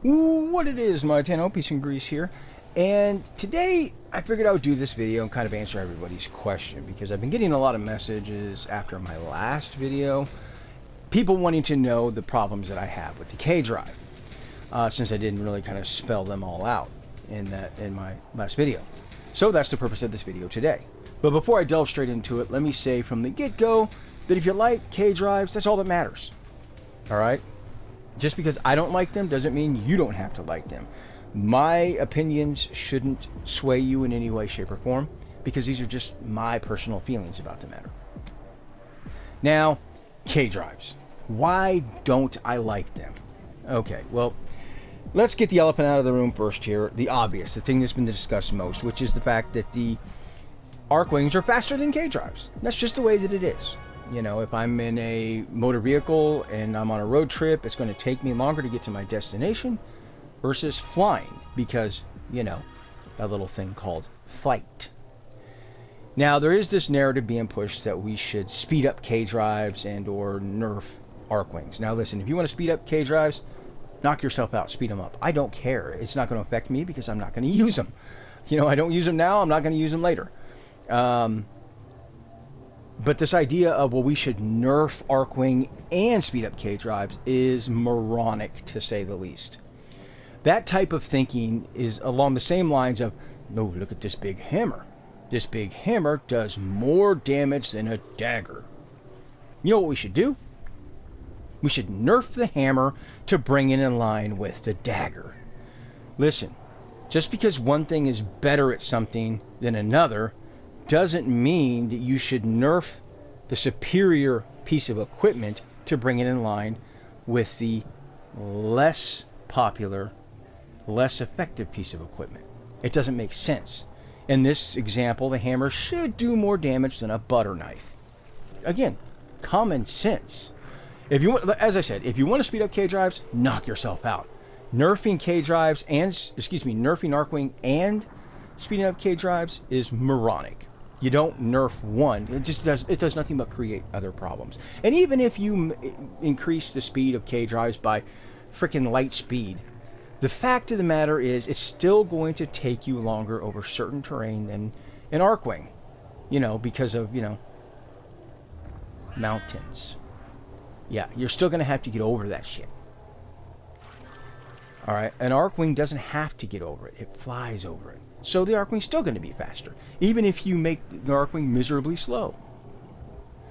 What it is, my 10 Peace and Grease here. And today I figured I would do this video and kind of answer everybody's question, because I've been getting a lot of messages after my last video, people wanting to know the problems that I have with the K drive, since I didn't really kind of spell them all out in my last video. So that's the purpose of this video today. But before I delve straight into it, let me say from the get-go that if you like K drives, that's all that matters. Alright? Just because I don't like them doesn't mean you don't have to like them. My opinions shouldn't sway you in any way, shape, or form, because these are just my personal feelings about the matter. Now, K drives. Why don't I like them? Okay, well, let's get the elephant out of the room first here. The obvious, the thing that's been discussed most, which is the fact that the arc wings are faster than K drives. That's just the way that it is. You know, if I'm in a motor vehicle and I'm on a road trip, it's going to take me longer to get to my destination versus flying because, you know, that little thing called flight. Now, there is this narrative being pushed that we should speed up K drives and or nerf arc wings. Now, listen, if you want to speed up K drives, knock yourself out, speed them up. I don't care. It's not going to affect me because I'm not going to use them. You know, I don't use them now. I'm not going to use them later. But this idea of, well, we should nerf Arcwing and speed up K drives is moronic, to say the least. That type of thinking is along the same lines of, no, look at this big hammer. This big hammer does more damage than a dagger. You know what we should do? We should nerf the hammer to bring it in line with the dagger. Listen, just because one thing is better at something than another doesn't mean that you should nerf the superior piece of equipment to bring it in line with the less popular, less effective piece of equipment. It doesn't make sense. In this example, the hammer should do more damage than a butter knife. Again, common sense. If you want, as I said, if you want to speed up K drives, knock yourself out. Nerfing K drives and, nerfing Arcwing and speeding up K drives is moronic. You don't nerf one. It does nothing but create other problems. And even if you increase the speed of K drives by freaking light speed, the fact of the matter is it's still going to take you longer over certain terrain than an Arcwing. You know, because of, you know, mountains. Yeah, you're still going to have to get over that shit. Alright, an Arcwing doesn't have to get over it. It flies over it. So the Arcwing's still going to be faster, even if you make the Arcwing miserably slow.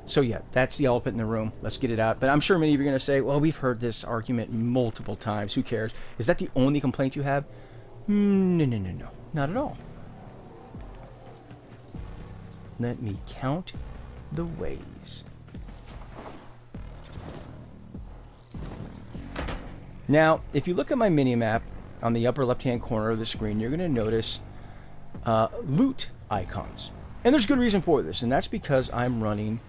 So yeah, that's the elephant in the room. Let's get it out. But I'm sure many of you are going to say, well, we've heard this argument multiple times. Who cares? Is that the only complaint you have? No. Not at all. Let me count the ways. Now, if you look at my mini-map on the upper left-hand corner of the screen, you're going to notice loot icons. And there's good reason for this, and that's because I'm running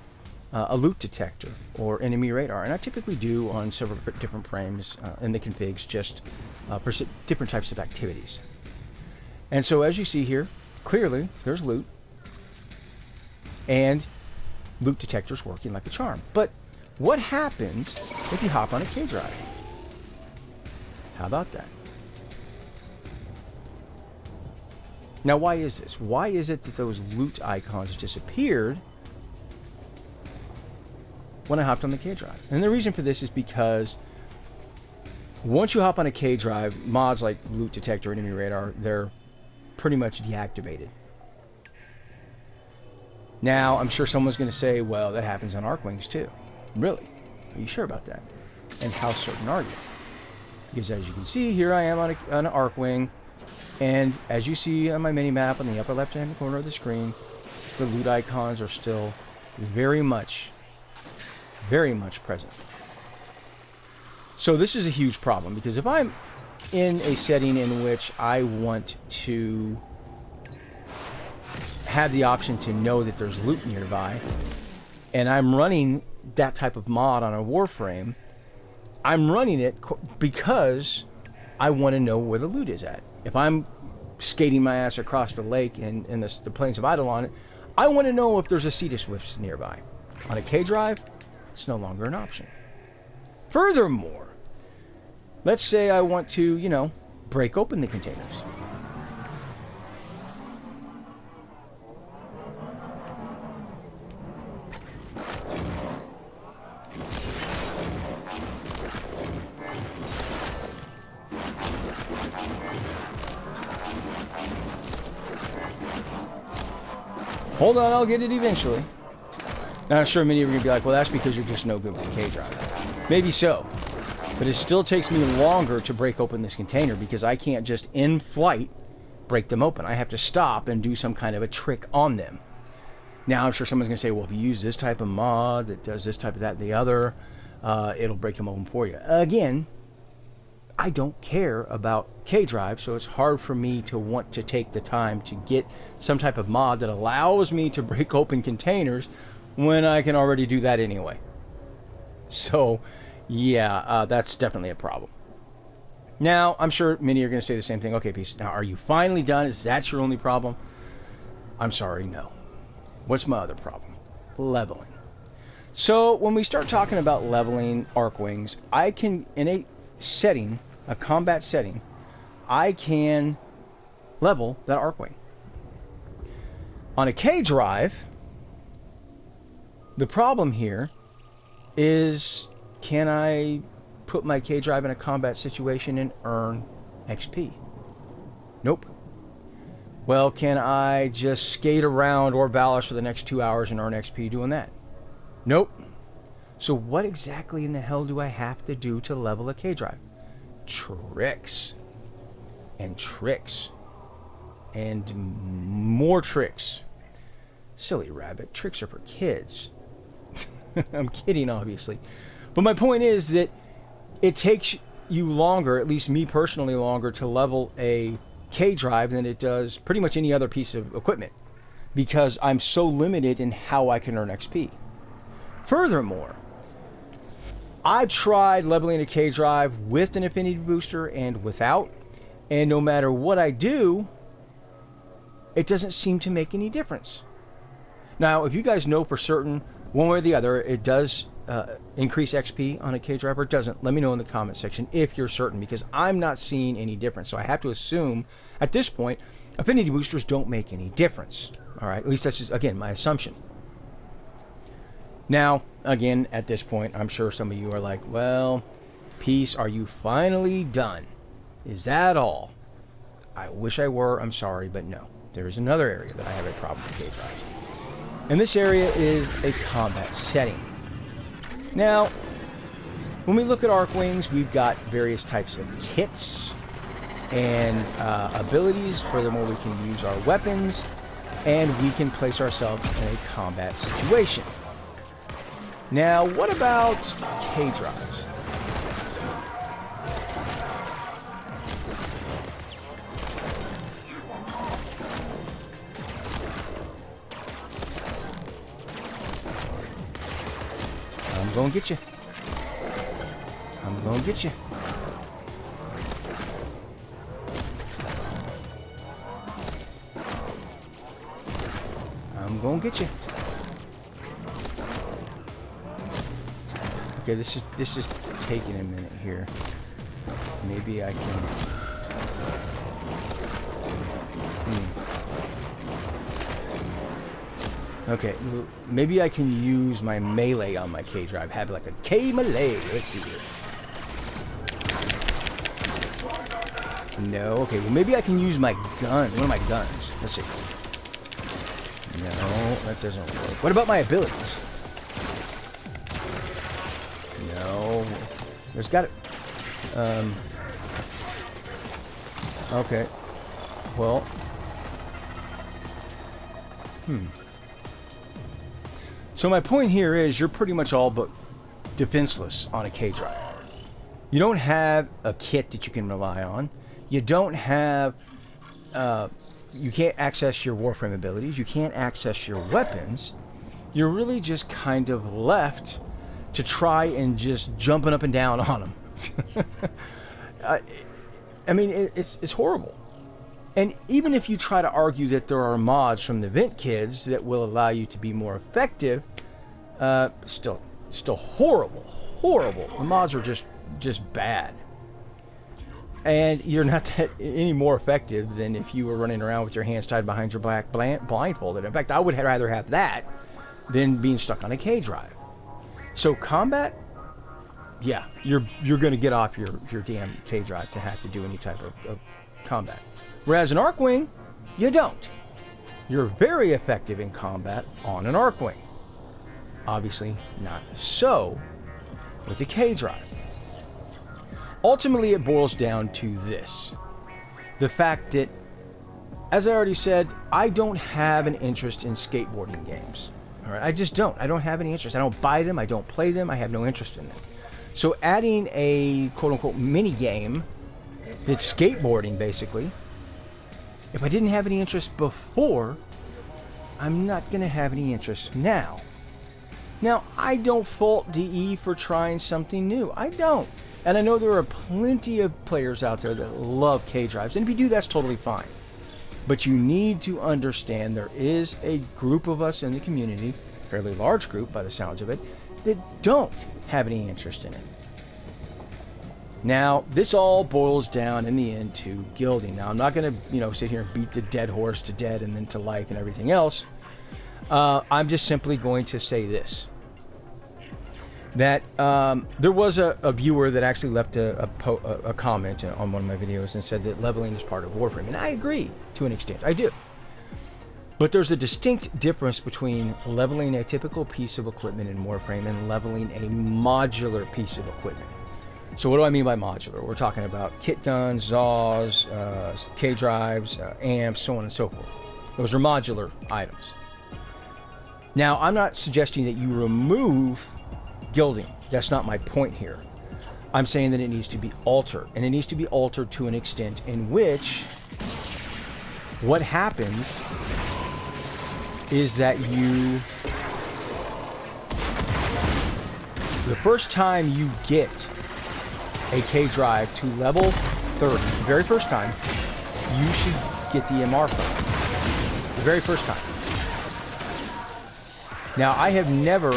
a loot detector or enemy radar. And I typically do on several different frames in the configs, just for different types of activities. And so as you see here, clearly there's loot, and loot detector's working like a charm. But what happens if you hop on a K drive? How about that? Now, why is this? Why is it that those loot icons disappeared when I hopped on the K drive? And the reason for this is because once you hop on a K drive, mods like loot detector, enemy radar, they're pretty much deactivated. Now, I'm sure someone's going to say, well, that happens on Arcwings too. Really? Are you sure about that? And how certain are you? Because as you can see, here I am on an Arcwing, and as you see on my mini-map on the upper left-hand corner of the screen, the loot icons are still very much present. So this is a huge problem, because if I'm in a setting in which I want to have the option to know that there's loot nearby, and I'm running that type of mod on a Warframe, I'm running it because I want to know where the loot is at. If I'm skating my ass across the lake and the plains of Eidolon, I want to know if there's a Sea Swift nearby. On a K drive, it's no longer an option. Furthermore, Let's say I want to, you know, break open the containers. Hold on, I'll get it eventually. Now, I'm sure many of you are going to be like, well, that's because you're just no good with the K-drive. Maybe so. But it still takes me longer to break open this container because I can't just in flight break them open. I have to stop and do some kind of a trick on them. Now, I'm sure someone's going to say, well, if you use this type of mod that does this type of that and the other, it'll break them open for you. Again, I don't care about K-drive, so it's hard for me to want to take the time to get some type of mod that allows me to break open containers when I can already do that anyway. So, yeah, that's definitely a problem. Now, I'm sure many are going to say the same thing. Okay, Peace, now are you finally done? Is that your only problem? I'm sorry, no. What's my other problem? Leveling. So, when we start talking about leveling Archwings, I can, in a setting, a combat setting, I can level that Archwing. On a K-drive, the problem here is, can I put my K-drive in a combat situation and earn XP? Nope. Well, can I just skate around or ballast for the next 2 hours and earn XP doing that? Nope. So what exactly in the hell do I have to do to level a K-drive? Tricks. And tricks. And more tricks. Silly rabbit. Tricks are for kids. I'm kidding, obviously. But my point is that it takes you longer, at least me personally longer, to level a K-drive than it does pretty much any other piece of equipment. Because I'm so limited in how I can earn XP. Furthermore, I tried leveling a K-drive with an affinity booster and without, and no matter what I do, it doesn't seem to make any difference. Now, if you guys know for certain, one way or the other, it does increase XP on a K-drive or it doesn't, let me know in the comment section if you're certain, because I'm not seeing any difference. So I have to assume, at this point, affinity boosters don't make any difference. All right, at least that's just, again, my assumption. Now, again, at this point, I'm sure some of you are like, well, Peace, are you finally done? Is that all? I wish I were. I'm sorry, but no. There is another area that I have a problem with K-drives. And this area is a combat setting. Now, when we look at Archwings, we've got various types of kits and abilities. Furthermore, we can use our weapons, and we can place ourselves in a combat situation. Now, what about K-drives? I'm gonna get you. I'm gonna get you. I'm gonna get you. Okay, this is taking a minute here. Maybe I can. Okay, maybe I can use my melee on my K-drive. Have like a K-melee. Let's see here. No. Okay, well maybe I can use my gun. One of my guns. Let's see. No, that doesn't work. What about my abilities? No. There's got to... Okay. Well... So my point here is you're pretty much all but defenseless on a K-drive. You don't have a kit that you can rely on. You don't have... you can't access your Warframe abilities. You can't access your weapons. You're really just kind of left to try and just jumping up and down on them. I mean, it's horrible. And even if you try to argue that there are mods from the Vent Kids that will allow you to be more effective, still horrible. The mods are just bad. And you're not that any more effective than if you were running around with your hands tied behind your back blindfolded. In fact, I would rather have that than being stuck on a K drive. So combat, yeah, you're going to get off your damn K drive to have to do any type of combat. Whereas an Arcwing, you don't. You're very effective in combat on an Arcwing. Obviously not so with the K drive. Ultimately, it boils down to this. The fact that, as I already said, I don't have an interest in skateboarding games. All right, I just don't. I don't have any interest. I don't buy them. I don't play them. I have no interest in them. So adding a quote-unquote mini game that's skateboarding, basically, if I didn't have any interest before, I'm not going to have any interest now. Now, I don't fault DE for trying something new. I don't. And I know there are plenty of players out there that love K drives. And if you do, that's totally fine. But you need to understand there is a group of us in the community, a fairly large group by the sounds of it, that don't have any interest in it. Now, this all boils down in the end to gilding. Now, I'm not going to, sit here and beat the dead horse to death and then to life and everything else. I'm just simply going to say this. That there was a viewer that actually left a comment on one of my videos and said that leveling is part of Warframe. And I agree to an extent. I do. But there's a distinct difference between leveling a typical piece of equipment in Warframe and leveling a modular piece of equipment. So what do I mean by modular? We're talking about kit guns, Zaws, K drives, amps, so on and so forth. Those are modular items. Now, I'm not suggesting that you remove gilding. That's not my point here. I'm saying that it needs to be altered, and it needs to be altered to an extent in which what happens is that the first time you get a K drive to level 30, the very first time, you should get the MR from it. The very first time. Now, I have never,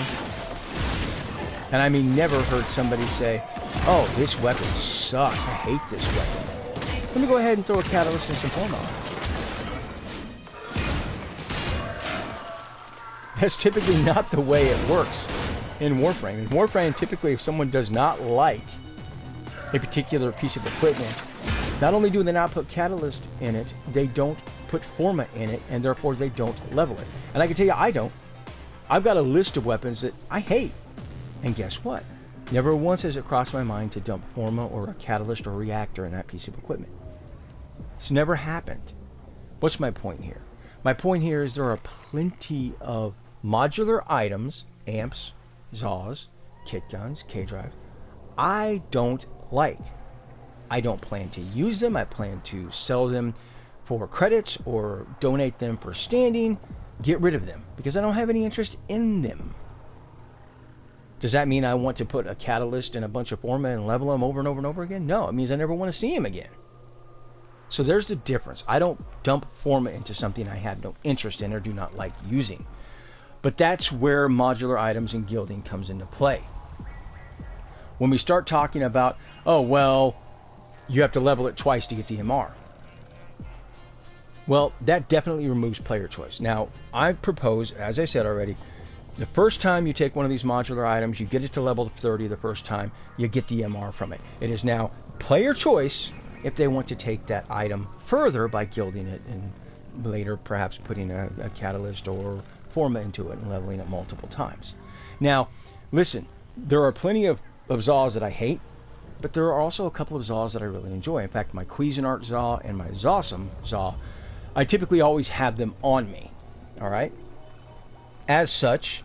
and I mean never, heard somebody say, oh, this weapon sucks, I hate this weapon. Let me go ahead and throw a catalyst and some foam on it. That's typically not the way it works in Warframe. In Warframe, typically if someone does not like a particular piece of equipment, not only do they not put catalyst in it, they don't put forma in it, and therefore they don't level it. And I can tell you, I don't. I've got a list of weapons that I hate. And guess what? Never once has it crossed my mind to dump forma or a catalyst or reactor in that piece of equipment. It's never happened. What's my point here? My point here is there are plenty of modular items, amps, Zaws, kit guns, K drives, I don't like. I don't plan to use them. I plan to sell them for credits or donate them for standing. Get rid of them because I don't have any interest in them. Does that mean I want to put a catalyst in a bunch of forma and level them over and over and over again? No, it means I never want to see them again. So there's the difference. I don't dump forma into something I have no interest in or do not like using. But that's where modular items and gilding comes into play. When we start talking about, oh, well, you have to level it twice to get the MR. Well, that definitely removes player choice. Now, I propose, as I said already, the first time you take one of these modular items, you get it to level 30 the first time, you get the MR from it. It is now player choice if they want to take that item further by gilding it and later perhaps putting a catalyst or forma into it and leveling it multiple times. Now, listen, there are plenty of Zaws that I hate, but there are also a couple of Zaws that I really enjoy. In fact, my Cuisinart Zaw and my Zawsome Zaw, I typically always have them on me, all right? As such,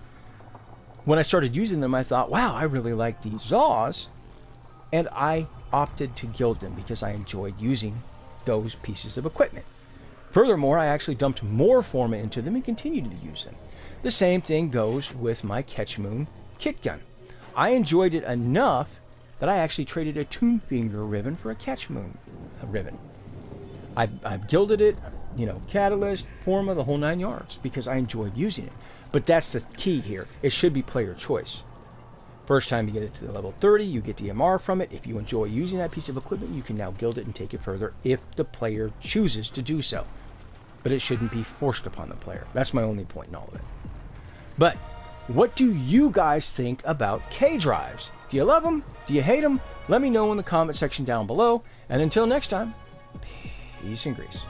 when I started using them, I thought, wow, I really like these Zaws, and I opted to gild them because I enjoyed using those pieces of equipment. Furthermore, I actually dumped more forma into them and continued to use them. The same thing goes with my Ketchmoon kit gun. I enjoyed it enough that I actually traded a Toon Finger ribbon for a Ketchmoon ribbon. I've gilded it, catalyst, forma, the whole 9 yards because I enjoyed using it. But that's the key here. It should be player choice. First time you get it to the level 30, you get the MR from it. If you enjoy using that piece of equipment, you can now guild it and take it further if the player chooses to do so. But it shouldn't be forced upon the player. That's my only point in all of it. But what do you guys think about K-drives? Do you love them? Do you hate them? Let me know in the comment section down below. And until next time, peace and grease.